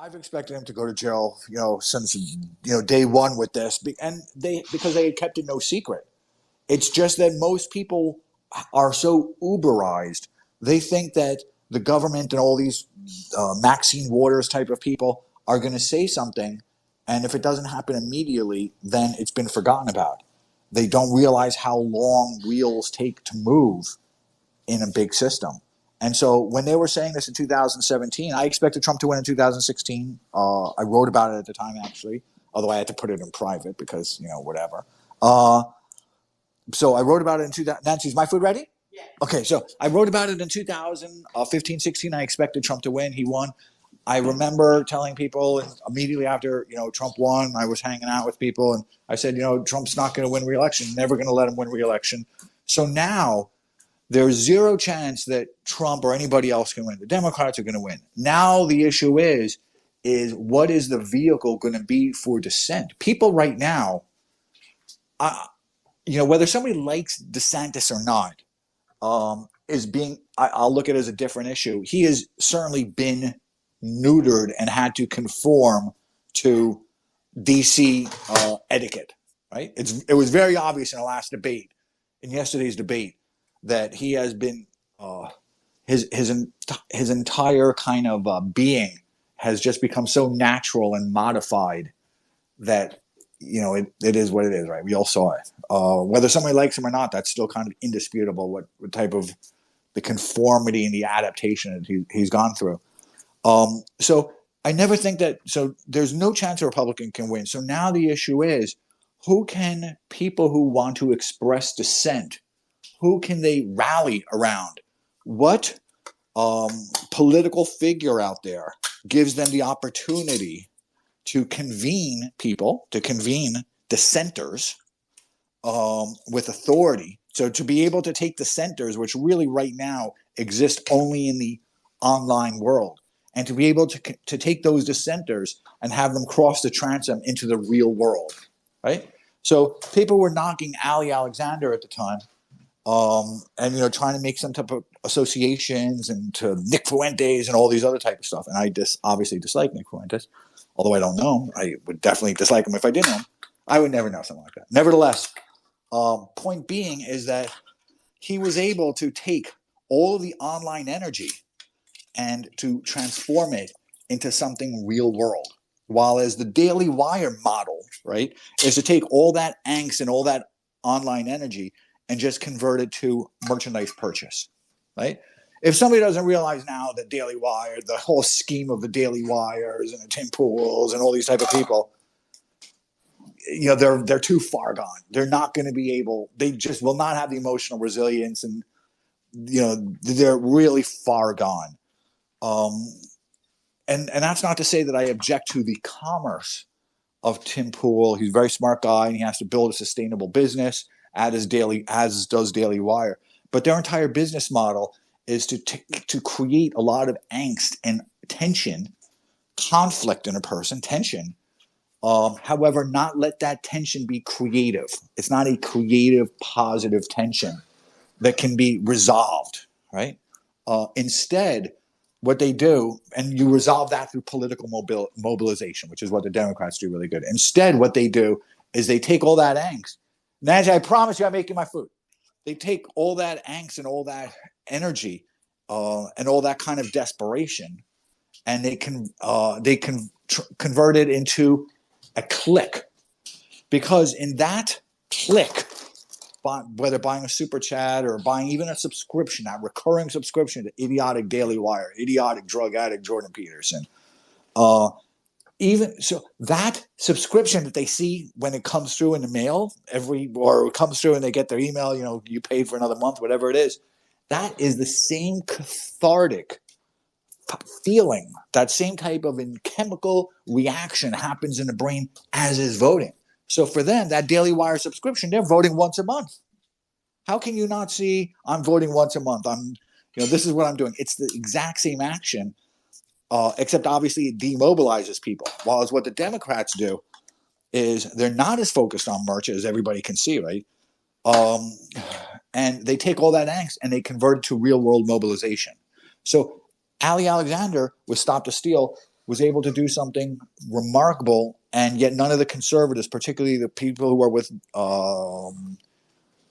I've expected him to go to jail, since day one with this, and because they had kept it no secret. It's just that most people are so Uberized. They think that the government and all these Maxine Waters type of people are going to say something, and if it doesn't happen immediately, then it's been forgotten about. They don't realize how long wheels take to move in a big system. And so when they were saying this in 2017, I expected Trump to win in 2016. I wrote about it at the time, actually, although I had to put it in private because, whatever. So I wrote about it in 2000. Nancy, is my food ready? Yeah. Okay, so I wrote about it in 2015, 16. I expected Trump to win. He won. I remember telling people, and immediately after, Trump won, I was hanging out with people, and I said, Trump's not going to win re-election. Never going to let him win re-election. So now there's zero chance that Trump or anybody else can win. The Democrats are going to win. Now the issue is what is the vehicle going to be for dissent? People right now, whether somebody likes DeSantis or not, I'll look at it as a different issue. He has certainly been neutered and had to conform to DC etiquette, right? It was very obvious in the last debate, in yesterday's debate, that he has been his entire kind of being has just become so natural and modified that it is what it is, right? We all saw it. Whether somebody likes him or not, that's still kind of indisputable. What type of the conformity and the adaptation that he's gone through. So I never think that. So there's no chance a Republican can win. So now the issue is, who can people who want to express dissent, who can they rally around? What political figure out there gives them the opportunity to convene people, to convene dissenters with authority? So to be able to take dissenters, which really right now exist only in the online world, and to be able to take those dissenters and have them cross the transom into the real world, right? So people were knocking Ali Alexander at the time, and trying to make some type of associations and to Nick Fuentes and all these other type of stuff. And I obviously dislike Nick Fuentes, although I don't know. I would definitely dislike him if I didn't know him. I would never know something like that. Nevertheless, point being is that he was able to take all of the online energy and to transform it into something real world. While as the Daily Wire model, right, is to take all that angst and all that online energy and just convert it to merchandise purchase, right? If somebody doesn't realize now that Daily Wire, the whole scheme of the Daily Wires and the Tim Pools and all these type of people, they're too far gone. They're not going to be able. They just will not have the emotional resilience, and they're really far gone. And that's not to say that I object to the commerce of Tim Pool. He's a very smart guy, and he has to build a sustainable business, as does Daily Wire. But their entire business model is to create a lot of angst and tension, conflict in a person, tension. However, not let that tension be creative. It's not a creative, positive tension that can be resolved, right? Instead, what they do, and you resolve that through political mobilization, which is what the Democrats do really good. Instead, what they do is they take all that angst. Nancy, I promise you I'm making my food. They take all that angst and all that energy and all that kind of desperation, and they can convert it into a click. Because in that click, whether buying a super chat or buying even a subscription, that recurring subscription to idiotic Daily Wire, idiotic drug addict Jordan Peterson, even so, that subscription that they see when it comes through in the mail or it comes through and they get their email, you paid for another month, whatever it is, that is the same cathartic feeling. That same type of chemical reaction happens in the brain as is voting. So for them, that Daily Wire subscription, they're voting once a month. How can you not see I'm voting once a month? This is what I'm doing. It's the exact same action, except obviously it demobilizes people. While what the Democrats do is they're not as focused on merch as everybody can see, right? And they take all that angst and they convert it to real world mobilization. So Ali Alexander was stopped a steal. was able to do something remarkable, and yet none of the conservatives, particularly the people who are with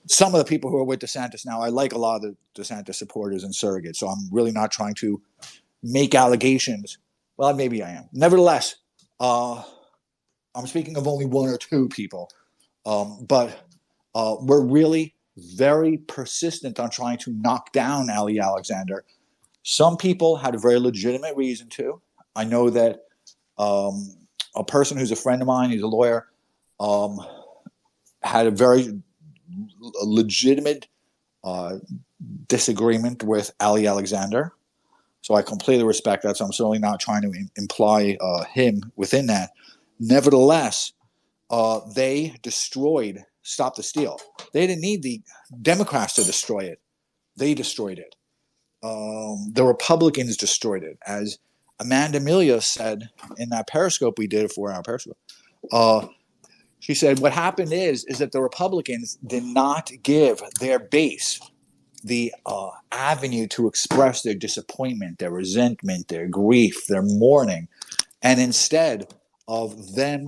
some of the people who are with DeSantis now, I like a lot of the DeSantis supporters and surrogates, so I'm really not trying to make allegations. Well, maybe I am. Nevertheless, I'm speaking of only one or two people, but we're really very persistent on trying to knock down Ali Alexander. Some people had a very legitimate reason to. I know that a person who's a friend of mine, he's a lawyer, had a very legitimate disagreement with Ali Alexander. So I completely respect that. So I'm certainly not trying to imply him within that. Nevertheless, they destroyed Stop the Steal. They didn't need the Democrats to destroy it. They destroyed it. The Republicans destroyed it. As Amanda Amelia said in that Periscope we did, a 4-hour Periscope, she said what happened is that the Republicans did not give their base the avenue to express their disappointment, their resentment, their grief, their mourning. And instead of them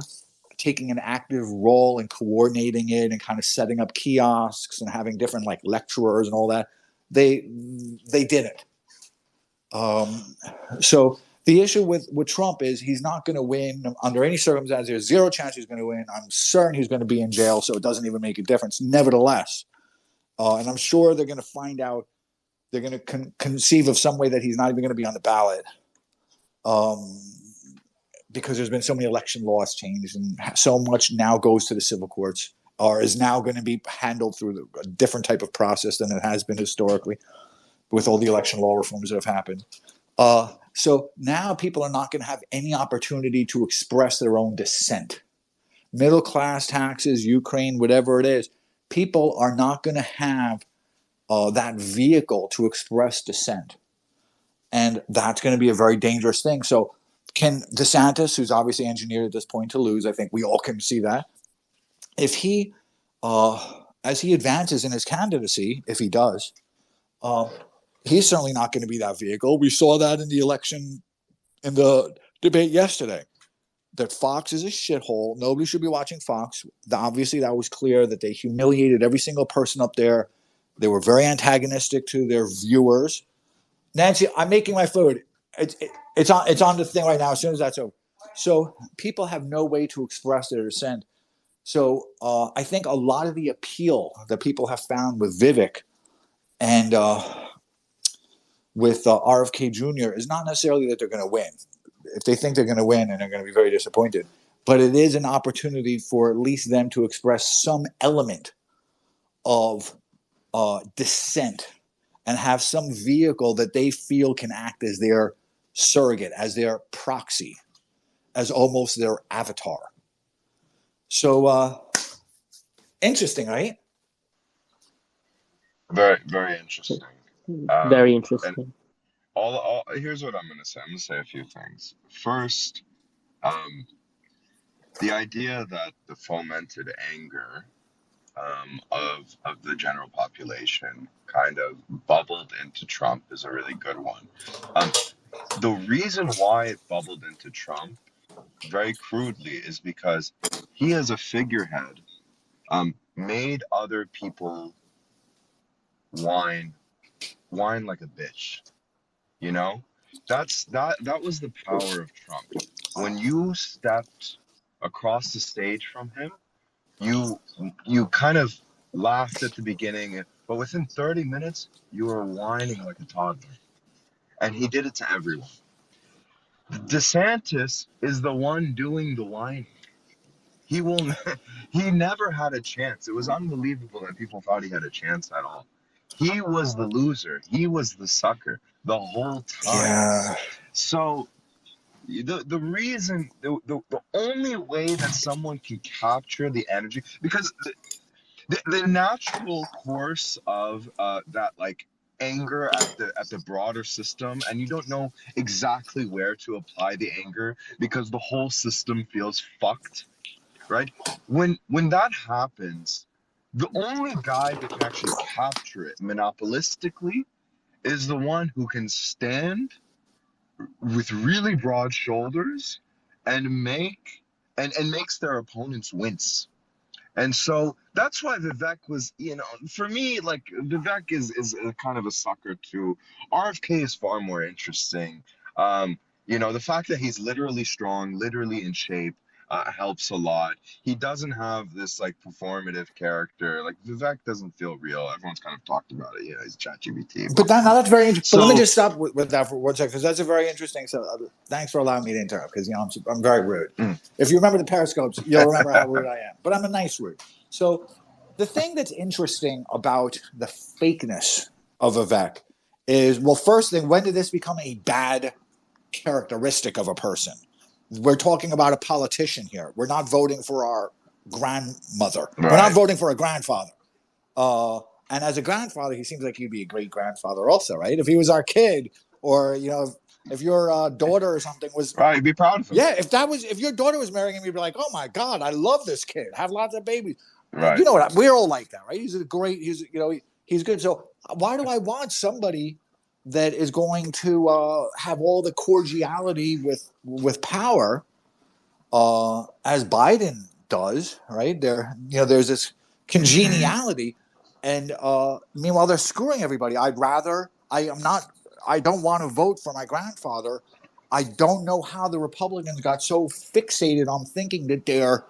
taking an active role in coordinating it and kind of setting up kiosks and having different like lecturers and all that, they didn't. So the issue with Trump is he's not going to win under any circumstances. There's zero chance he's going to win. I'm certain he's going to be in jail, so it doesn't even make a difference. Nevertheless, and I'm sure they're going to find out, they're going to conceive of some way that he's not even going to be on the ballot, because there's been so many election laws changed and so much now goes to the civil courts, or is now going to be handled through a different type of process than it has been historically with all the election law reforms that have happened. So now people are not going to have any opportunity to express their own dissent. Middle class, taxes, Ukraine, whatever it is, people are not going to have that vehicle to express dissent. And that's going to be a very dangerous thing. So can DeSantis, who's obviously engineered at this point to lose, I think we all can see that, if he, as he advances in his candidacy, if he does, he's certainly not going to be that vehicle. We saw that in the election, in the debate yesterday, that Fox is a shithole. Nobody should be watching Fox. Obviously, that was clear that they humiliated every single person up there. They were very antagonistic to their viewers. Nancy, I'm making my food. It's on the thing right now. As soon as that's over, so people have no way to express their dissent. So I think a lot of the appeal that people have found with Vivek and with RFK Jr. is not necessarily that they're going to win. If they think they're going to win, and they're going to be very disappointed, but it is an opportunity for at least them to express some element of dissent and have some vehicle that they feel can act as their surrogate, as their proxy, as almost their avatar. So interesting, right? Very, very interesting. Very And interesting. here's what I'm gonna say. I'm gonna say a few things. First, um, the idea that the fomented anger of the general population kind of bubbled into Trump is a really good one. Um, the reason why it bubbled into Trump, very crudely, is because he, as a figurehead, made other people whine, whine like a bitch. You know, that was the power of Trump. When you stepped across the stage from him, you you kind of laughed at the beginning, but within 30 minutes, you were whining like a toddler. And he did it to everyone. DeSantis is the one doing the whining. He will he never had a chance. It was unbelievable that people thought he had a chance at all. He was the loser. He was the sucker the whole time. Yeah. So the reason the only way that someone can capture the energy, because the natural course of that, like, anger at the broader system, and you don't know exactly where to apply the anger because the whole system feels fucked, right? When that happens, the only guy that can actually capture it monopolistically is the one who can stand with really broad shoulders and makes their opponents wince. And so that's why Vivek was, for me, like Vivek is a kind of a sucker too. RFK is far more interesting. The fact that he's literally strong, literally in shape, helps a lot. He doesn't have this like performative character. Like Vivek doesn't feel real. Everyone's kind of talked about it. He's ChatGPT, blah, But blah, now blah. that's very interesting. But let me So, just stop with that for 1 second, because that's a very interesting. So thanks for allowing me to interrupt, because I'm very rude. mm, If you remember the periscopes, you'll remember how rude I am. But I'm a nice rude. So the thing that's interesting about the fakeness of Vivek is, well, first thing, when did this become a bad characteristic of a person? We're talking about a politician here. We're not voting for our grandmother. We're not right. voting for a grandfather. And as a grandfather, he seems like he'd be a great grandfather also, right? If he was our kid, or if your daughter or something was, Right, be proud of him. yeah, if your daughter was marrying him, you'd be like, oh my God, I love this kid. Have lots of babies. Right. We're all like that, right? He's good. So why do I want somebody that is going to have all the cordiality with power, as Biden does, right? There's this congeniality, and meanwhile they're screwing everybody. I don't want to vote for my grandfather. I don't know how the Republicans got so fixated on thinking that they're,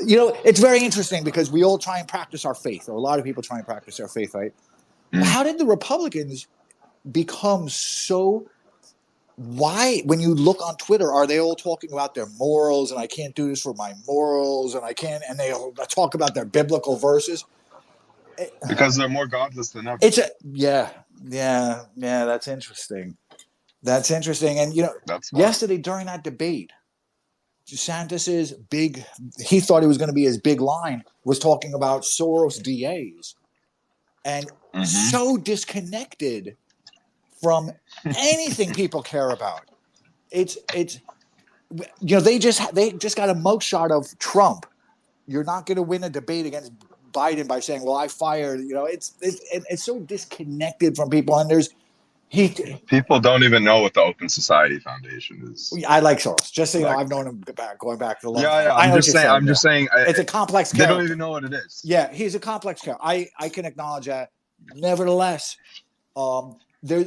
it's very interesting, because we all try and practice our faith, or a lot of people try and practice their faith, right? Well, Mm. how did the Republicans become so, why, when you look on Twitter, are they all talking about their morals, and I can't do this for my morals, and they all talk about their biblical verses? Because they're more godless than ever. Yeah, that's interesting. That's interesting. And That's why. yesterday during that debate, DeSantis's he thought he was going to be his big line, was talking about Soros DAs, and Hmm. so disconnected from anything people care about. It's they just got a mugshot of Trump. You're not going to win a debate against Biden by saying, "Well, I fired." It's so disconnected from people, and People don't even know what the Open Society Foundation is. I like Soros. Just so you know, Like, I've known him going back a long yeah, time. yeah. I I'm know what just you're saying. saying, I'm though. just saying. It's a complex They don't character. even know what it is. Yeah, he's a complex character. I can acknowledge that. Nevertheless, there,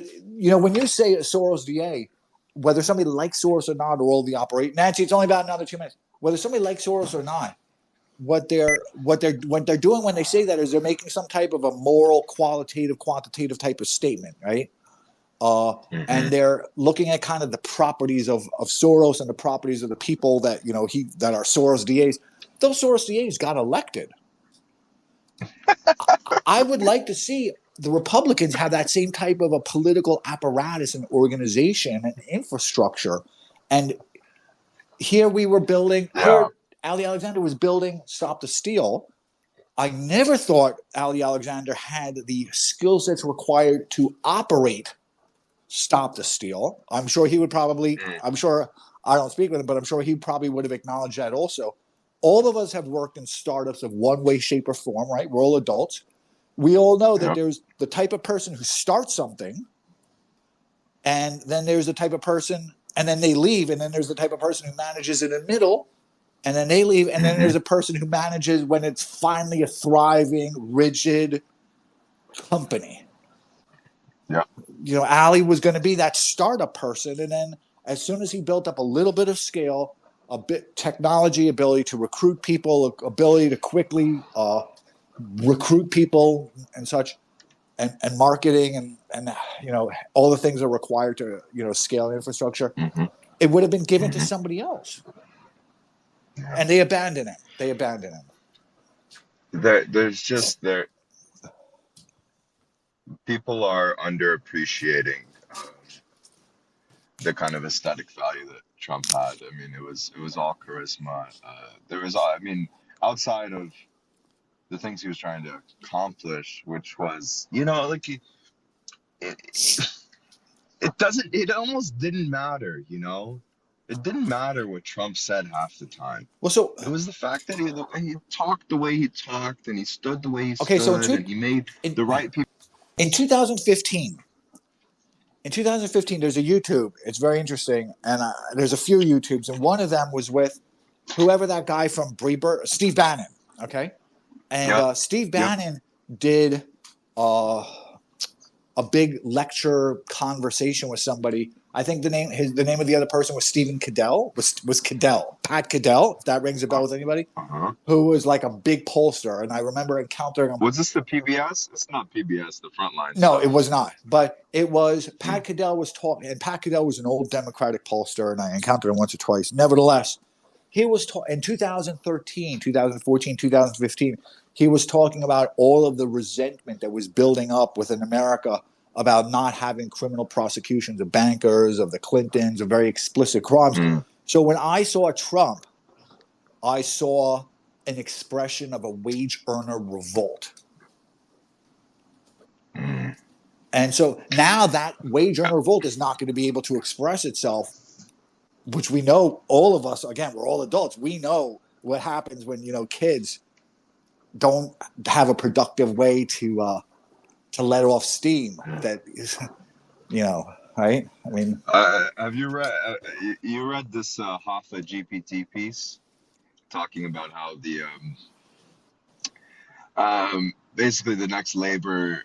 when you say a Soros DA, whether somebody likes Soros or not, or all the operate, Nancy, it's only about another 2 minutes. Whether somebody likes Soros or not, what they're doing when they say that is they're making some type of a moral, qualitative, quantitative type of statement, right? Hmm. And they're looking at kind of the properties of Soros, and the properties of the people that that are Soros DAs. Those Soros DAs got elected. I would like to see the Republicans have that same type of a political apparatus and organization and infrastructure. And here we were building. Yeah. Here, Ali Alexander was building Stop the Steal. I never thought Ali Alexander had the skill sets required to operate Stop the Steal. I'm sure he would probably. Mm. I'm sure I don't speak with him, but I'm sure he probably would have acknowledged that also. All of us have worked in startups of one way, shape, or form, right? We're all adults. We all know that Yep. there's the type of person who starts something, and then there's the type of person, and then they leave, and then there's the type of person who manages in the middle, and then they leave, and then Hmm. there's a person who manages when it's finally a thriving, rigid company. Yeah. Ali was going to be that startup person, and then as soon as he built up a little bit of scale, a bit technology, ability to recruit people, ability to quickly recruit people and such, and marketing, and all the things that are required to scale infrastructure, Hmm. it would have been given to Hmm. somebody else, Yeah. and they abandoned him. There's just there. People are underappreciating the kind of aesthetic value that Trump had. I mean, it was all charisma. There was, I mean, outside of the things he was trying to accomplish, which was, like it, it almost didn't matter, It didn't matter what Trump said half the time. Well, so It was the fact that he talked the way he talked, and he stood the way he okay, so stood, and he made in, the right people. in 2015, in 2015, there's a YouTube. It's very interesting, and there's a few YouTubes, and one of them was with whoever that guy from Breber, Steve Bannon. Okay, and Yep. Steve Yep. Bannon did a big lecture conversation with somebody. I think the name of the other person was Stephen Cadell. Was Cadell, Pat Cadell? If that rings a bell with anybody, Uh-huh. who was like a big pollster, and I remember encountering him. Was this the PBS? It's not PBS, the Frontline No, stuff. it was not. But it was Pat Cadell was talking, and Pat Cadell was an old Democratic pollster, and I encountered him once or twice. Nevertheless, he was in 2013, 2014, 2015. He was talking about all of the resentment that was building up within America about not having criminal prosecutions of bankers, of the Clintons, of very explicit crimes. So when I saw Trump, I saw an expression of a wage earner revolt. And so now that wage earner revolt is not going to be able to express itself, which we know, all of us, again, we're all adults. We know what happens when, kids don't have a productive way to let off steam. That is, right? I mean, have you read this Hoffa GPT piece talking about how the basically the next labor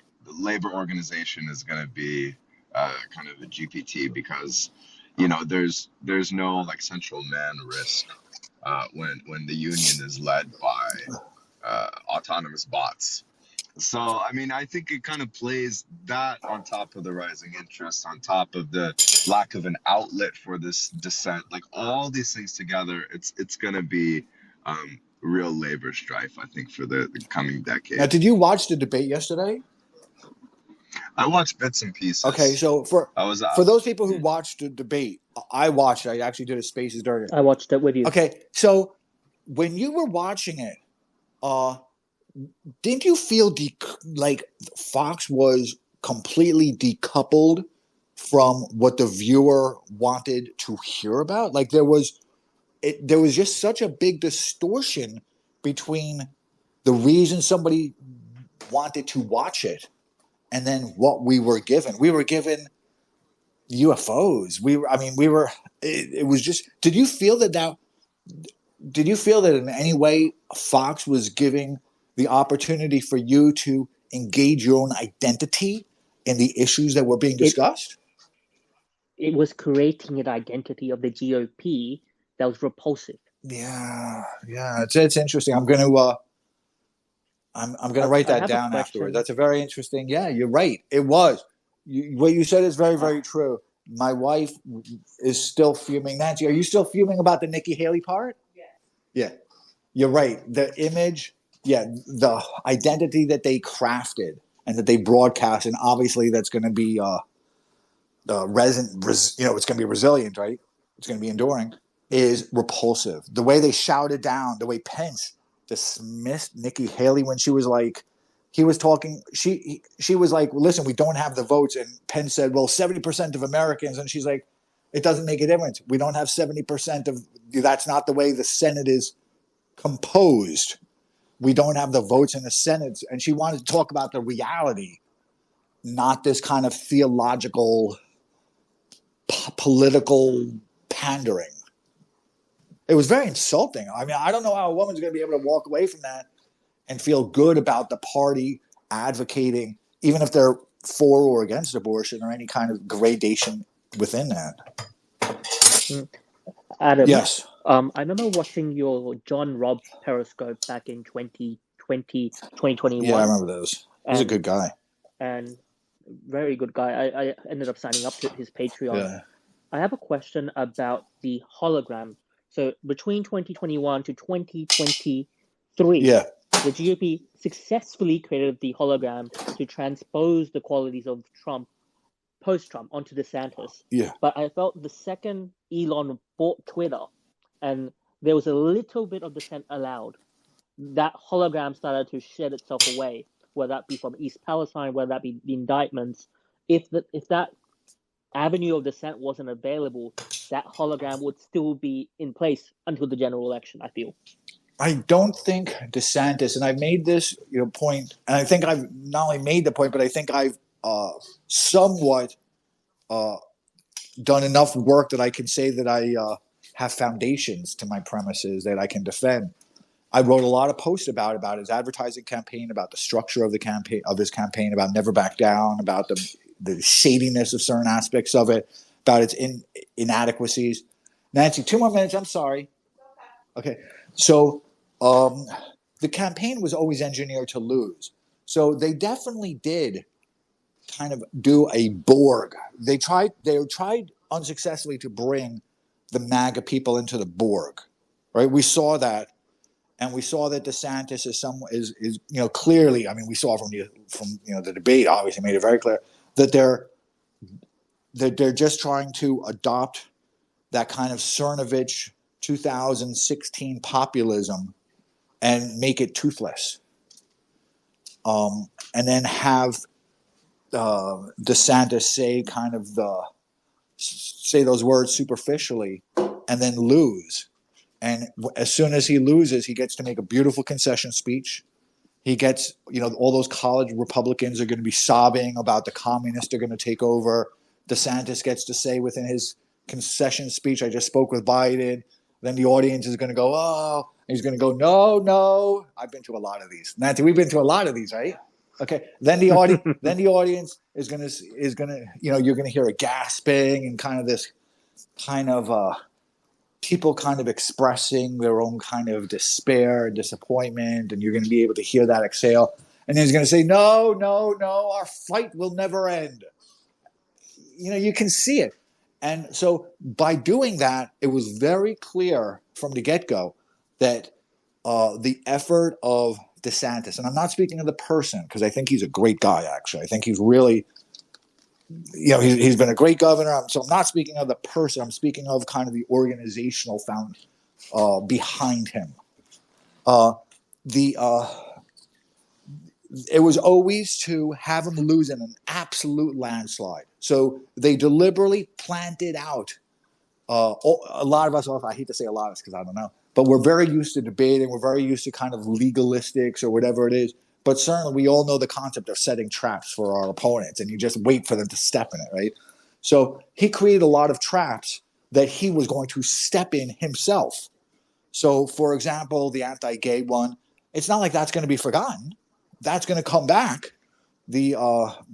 organization is going to be kind of a GPT because there's no like central man risk when the union is led by autonomous bots. So, I mean, I think it kind of plays that on top of the rising interest, on top of the lack of an outlet for this dissent, like all these things together, it's going to be real labor strife, I think, for the coming decade. Now, did you watch the debate yesterday? I watched bits and pieces. Okay, so for those people who watched the debate, I watched it. I actually did a Spaces during it. I watched it with you. Okay, so when you were watching it, didn't you feel like Fox was completely decoupled from what the viewer wanted to hear about? Like there was just such a big distortion between the reason somebody wanted to watch it and then what we were given. We were given UFOs. It was just. Did you feel that in any way Fox was giving the opportunity for you to engage your own identity in the issues that were being discussed? It was creating an identity of the GOP that was repulsive. Yeah, it's interesting. I'm gonna write that down afterwards. That's a very interesting. Yeah, you're right. It was. What you said is very, very true. My wife is still fuming. Nancy, are you still fuming about the Nikki Haley part? Yeah, you're right. The image, the identity that they crafted and that they broadcast, and obviously that's going to be it's going to be resilient, right? It's going to be enduring. Is repulsive. The way they shouted down, the way Pence dismissed Nikki Haley when she was like, he was talking. She was like, listen, we don't have the votes, and Pence said, well, 70% of Americans, and she's like, it doesn't make a difference. We don't have 70% of. That's not the way the Senate is composed. We don't have the votes in the Senate. And she wanted to talk about the reality, not this kind of theological, political pandering. It was very insulting. I mean, I don't know how a woman's going to be able to walk away from that and feel good about the party advocating, even if they're for or against abortion or any kind of gradation within that. Adam, yes. I remember watching your John Robb Periscope back in 2021. Yeah, I remember those. He's a good guy. And very good guy. I ended up signing up to his Patreon. Yeah. I have a question about the hologram. So between 2021 to 2023, the GOP successfully created the hologram to transpose the qualities of Trump, post-Trump, onto DeSantis. Yeah. But I felt the second Elon bought Twitter and there was a little bit of dissent allowed, that hologram started to shed itself away, whether that be from East Palestine, whether that be the indictments. If that avenue of dissent wasn't available, that hologram would still be in place until the general election, I feel. I don't think DeSantis, and I've made this point, and I think I've not only made the point, but I think I've somewhat done enough work that I can say that I have foundations to my premises that I can defend. I wrote a lot of posts about his advertising campaign, about the structure of his campaign, about never back down, about the shadiness of certain aspects of it, about its inadequacies. Nancy, 2 more minutes. I'm sorry. Okay, so the campaign was always engineered to lose. So they definitely did kind of do a Borg. They tried unsuccessfully to bring the MAGA people into the Borg, right? We saw that, and we saw that DeSantis is clearly. I mean, we saw from the debate. Obviously, made it very clear that they're just trying to adopt that kind of Cernovich 2016 populism and make it toothless, and then have DeSantis say those words superficially, and then lose. And as soon as he loses, he gets to make a beautiful concession speech. He gets, all those college Republicans are going to be sobbing about the communists are going to take over. DeSantis gets to say within his concession speech, I just spoke with Biden. Then the audience is going to go, oh, and he's going to go, no, no. I've been to a lot of these. Nancy, we've been to a lot of these, right? Okay. Then the audience is going to, you're going to hear a gasping and kind of this kind of people kind of expressing their own kind of despair and disappointment, and you're going to be able to hear that exhale. And then he's going to say, no, no, no, our fight will never end. You can see it. And so by doing that, it was very clear from the get-go that the effort of DeSantis, and I'm not speaking of the person because I think he's a great guy, actually. I think he's really, he's been a great governor. So I'm not speaking of the person. I'm speaking of kind of the organizational behind him. It was always to have him lose in an absolute landslide. So they deliberately planted out. A lot of us, I hate to say a lot of us because I don't know, but we're very used to debating. We're very used to kind of legalistics or whatever it is. But certainly we all know the concept of setting traps for our opponents, and you just wait for them to step in it, right? So he created a lot of traps that he was going to step in himself. So, for example, the anti-gay one, it's not like that's going to be forgotten. That's going to come back. The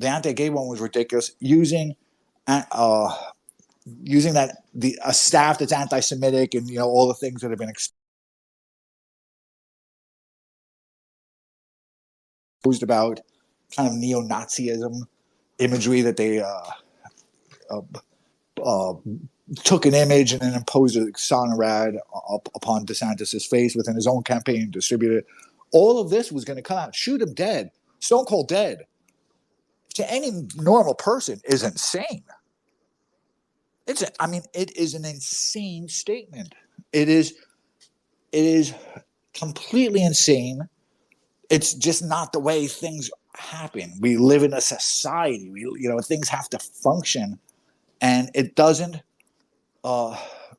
anti-gay one was ridiculous. Using a staff that's anti-Semitic and all the things that have been exposed about kind of neo-Nazism imagery that they took an image and then imposed a sonorad upon DeSantis' face within his own campaign and distributed it. All of this was going to come out. Shoot him dead. Stone cold dead. To any normal person is insane. It is an insane statement. It is completely insane. It's just not the way things happen. We live in a society. Things have to function, and it doesn't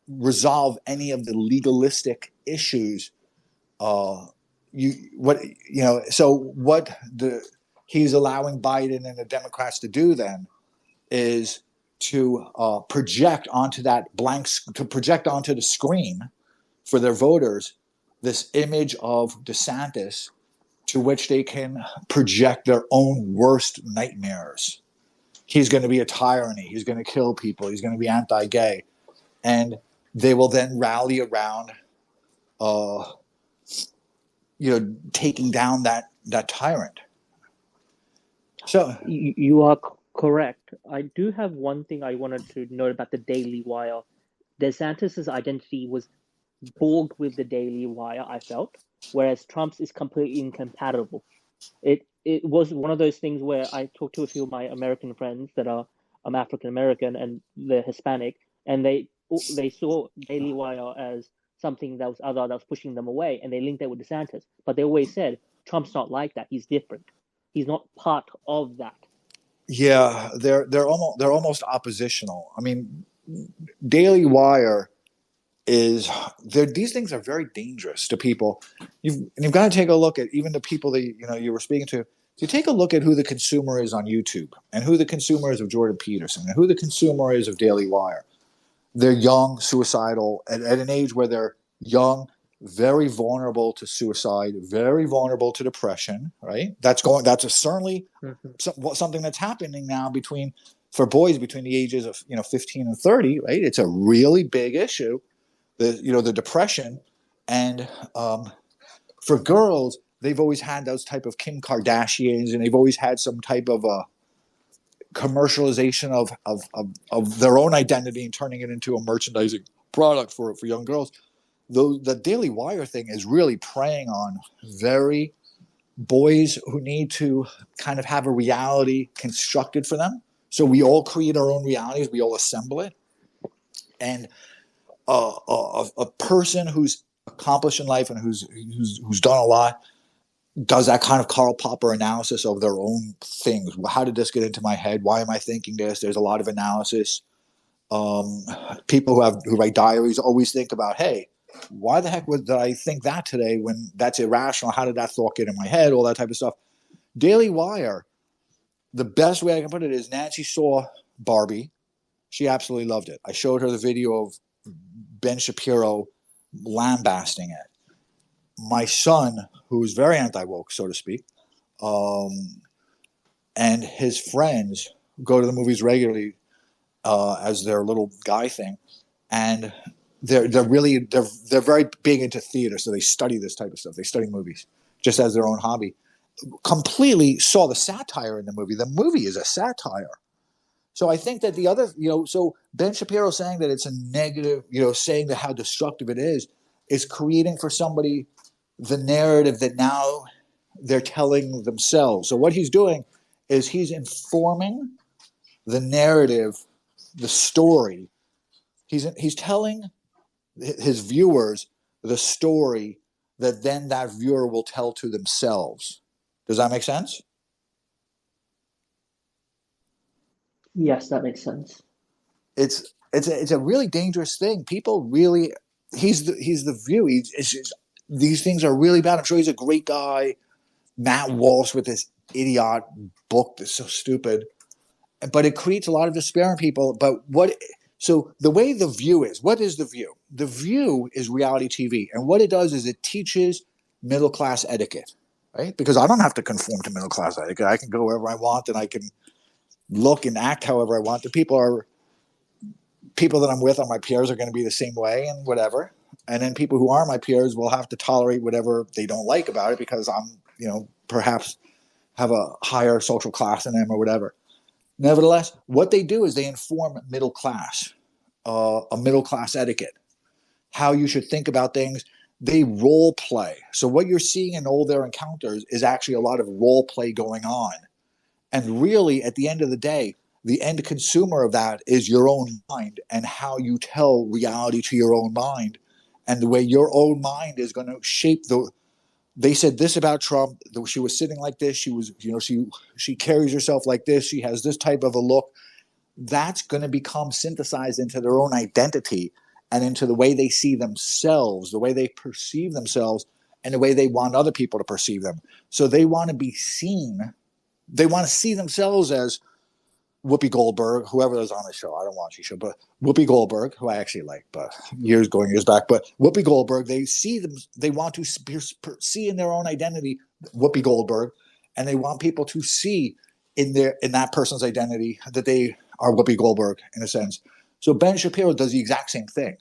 resolve any of the legalistic issues. He's allowing Biden and the Democrats to do then is to project onto the screen for their voters this image of DeSantis to which they can project their own worst nightmares. He's going to be a tyranny. He's going to kill people. He's going to be anti-gay. And they will then rally around taking down that tyrant. So you are correct. I do have one thing I wanted to note about the Daily Wire. DeSantis' identity was bogged with the Daily Wire, I felt, whereas Trump's is completely incompatible. It was one of those things where I talked to a few of my American friends that are African American and they're Hispanic, and they saw Daily Wire as something that was pushing them away, and they linked it with DeSantis. But they always said Trump's not like that. He's different. He's not part of that. Yeah, they're almost oppositional. I mean, Daily Wire these things are very dangerous to people. You've got to take a look at even the people that you were speaking to. you take a look at who the consumer is on YouTube and who the consumer is of Jordan Peterson and who the consumer is of Daily Wire. They're young, suicidal, at an age where they're young, very vulnerable to suicide, very vulnerable to depression, right? That's certainly something that's happening now for boys between the ages of 15 and 30, right? It's a really big issue, the depression. And for girls, they've always had those type of Kim Kardashians, and they've always had some type of a commercialization of their own identity and turning it into a merchandising product for young girls. The Daily Wire thing is really preying on very boys who need to kind of have a reality constructed for them. So we all create our own realities. We all assemble it. And a person who's accomplished in life and who's done a lot does that kind of Karl Popper analysis of their own things. How did this get into my head? Why am I thinking this? There's a lot of analysis. People who write diaries always think about, hey, why the heck did I think that today when that's irrational? How did that thought get in my head? All that type of stuff. Daily Wire, the best way I can put it is Nancy saw Barbie. She absolutely loved it. I showed her the video of Ben Shapiro lambasting it. My son, who's very anti-woke, so to speak, and his friends go to the movies regularly as their little guy thing, and they're very big into theater, so they study this type of stuff. They study movies just as their own hobby. Completely saw the satire in the movie. The movie is a satire. So I think that the other, so Ben Shapiro saying that it's a negative, saying that how destructive it is creating for somebody the narrative that now they're telling themselves. So what he's doing is he's informing the narrative, the story. He's telling his viewers the story that then that viewer will tell to themselves. Does that make sense? Yes, that makes sense. It's a really dangerous thing. People really, he's the view. These things are really bad. I'm sure he's a great guy. Matt Walsh with this idiot book that's so stupid, but it creates a lot of despair in people. So the way the view is, what is the view? The view is reality TV, and what it does is it teaches middle class etiquette, right? Because I don't have to conform to middle class etiquette. I can go wherever I want, and I can look and act however I want. The people that I'm with, my peers, are going to be the same way and whatever. And then people who aren't my peers will have to tolerate whatever they don't like about it because I'm, perhaps have a higher social class than them or whatever. Nevertheless, what they do is they inform middle class, a middle class etiquette, how you should think about things. They role play. So what you're seeing in all their encounters is actually a lot of role play going on. And really, at the end of the day, the end consumer of that is your own mind and how you tell reality to your own mind and the way your own mind is going to shape they said this about Trump. She was sitting like this. She was, she carries herself like this. She has this type of a look. That's going to become synthesized into their own identity and into the way they see themselves, the way they perceive themselves, and the way they want other people to perceive them. So they want to be seen. They want to see themselves as Whoopi Goldberg, whoever was on the show. I don't watch the show, but Whoopi Goldberg, who I actually like, but years back. But Whoopi Goldberg, they see them. They want to see in their own identity Whoopi Goldberg, and they want people to see in that person's identity that they are Whoopi Goldberg in a sense. So Ben Shapiro does the exact same thing.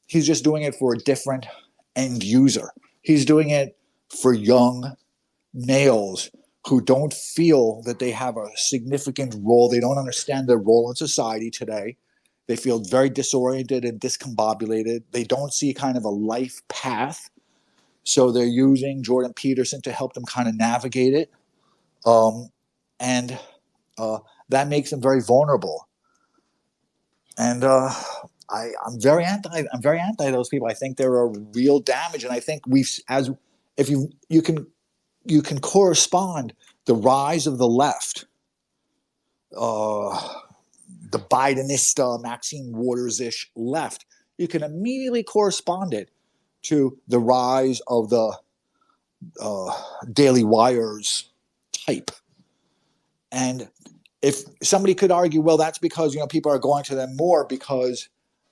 He's just doing it for a different end user. He's doing it for young males who don't feel that they have a significant role. They don't understand their role in society today. They feel very disoriented and discombobulated. They don't see kind of a life path. So they're using Jordan Peterson to help them kind of navigate it. And that makes them very vulnerable. And I'm very anti those people. I think they're a real damage. And I think if you can correspond the rise of the left, the Bidenista, Maxine Waters-ish left, you can immediately correspond it to the rise of the Daily Wire's hype. And if somebody could argue, well, that's because, people are going to them more because,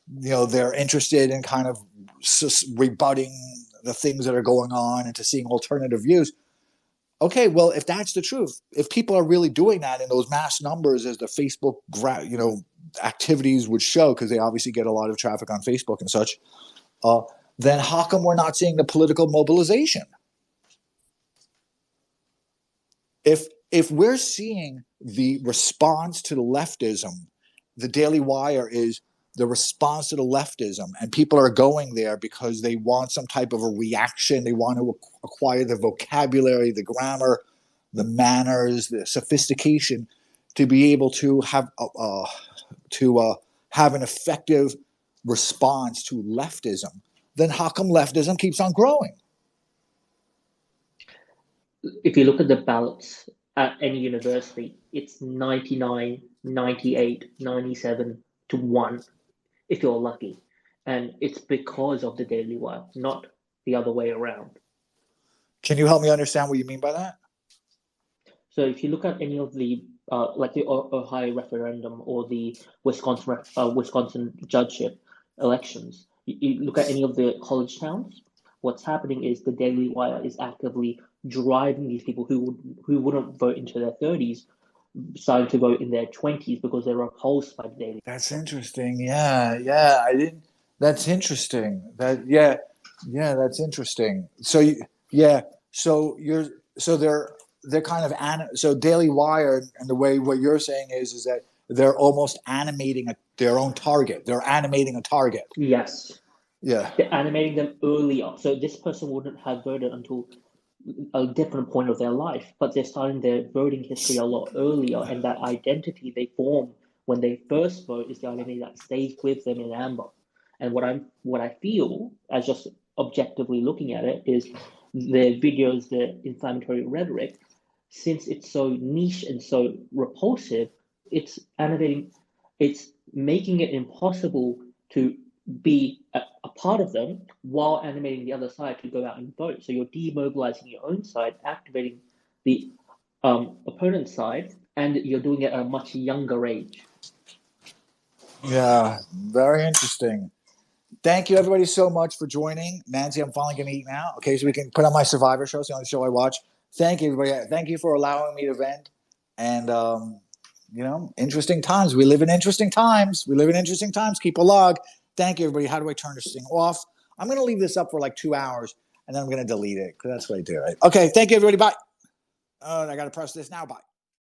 they're interested in kind of rebutting the things that are going on and to seeing alternative views. Okay, well, if that's the truth, if people are really doing that in those mass numbers as the Facebook, activities would show, because they obviously get a lot of traffic on Facebook and such, then how come we're not seeing the political mobilization? If we're seeing the response to the leftism, the Daily Wire is the response to the leftism, and people are going there because they want some type of a reaction. They want to acquire the vocabulary, the grammar, the manners, the sophistication to be able to have an effective response to leftism. Then how come leftism keeps on growing? If you look at the ballots at any university, it's 99, 98, 97 to 1, if you're lucky. And it's because of the Daily Wire, not the other way around. Can you help me understand what you mean by that? So if you look at any of the, like the Ohio referendum or the Wisconsin judgeship elections, you look at any of the college towns, what's happening is the Daily Wire is actively driving these people who wouldn't vote into their 30s, starting to vote in their 20s because they're repulsed by the Daily. That's interesting. Yeah. I didn't. That's interesting. That's interesting. So they're kind of so Daily Wire, and the way what you're saying is that they're almost animating their own target. They're animating a target. Yes. Yeah. They're animating them earlier. So this person wouldn't have voted until a different point of their life, but they're starting their voting history a lot earlier, and that identity they form when they first vote is the identity that stays with them in amber. And what I feel, as just objectively looking at it, is the videos, the inflammatory rhetoric, since it's so niche and so repulsive, it's making it impossible to be a part of them while animating the other side to go out and vote. So you're demobilizing your own side, activating the opponent's side, and you're doing it at a much younger age. Yeah, very interesting. Thank you, everybody, so much for joining. Nancy, I'm finally going to eat now. Okay, so we can put on my Survivor show. It's the only show I watch. Thank you, everybody. Thank you for allowing me to vent. And, interesting times. We live in interesting times. Keep a log. Thank you, everybody. How do I turn this thing off? I'm going to leave this up for like 2 hours, and then I'm going to delete it because that's what I do. Right? Okay, thank you, everybody. Bye. Oh, I got to press this now. Bye.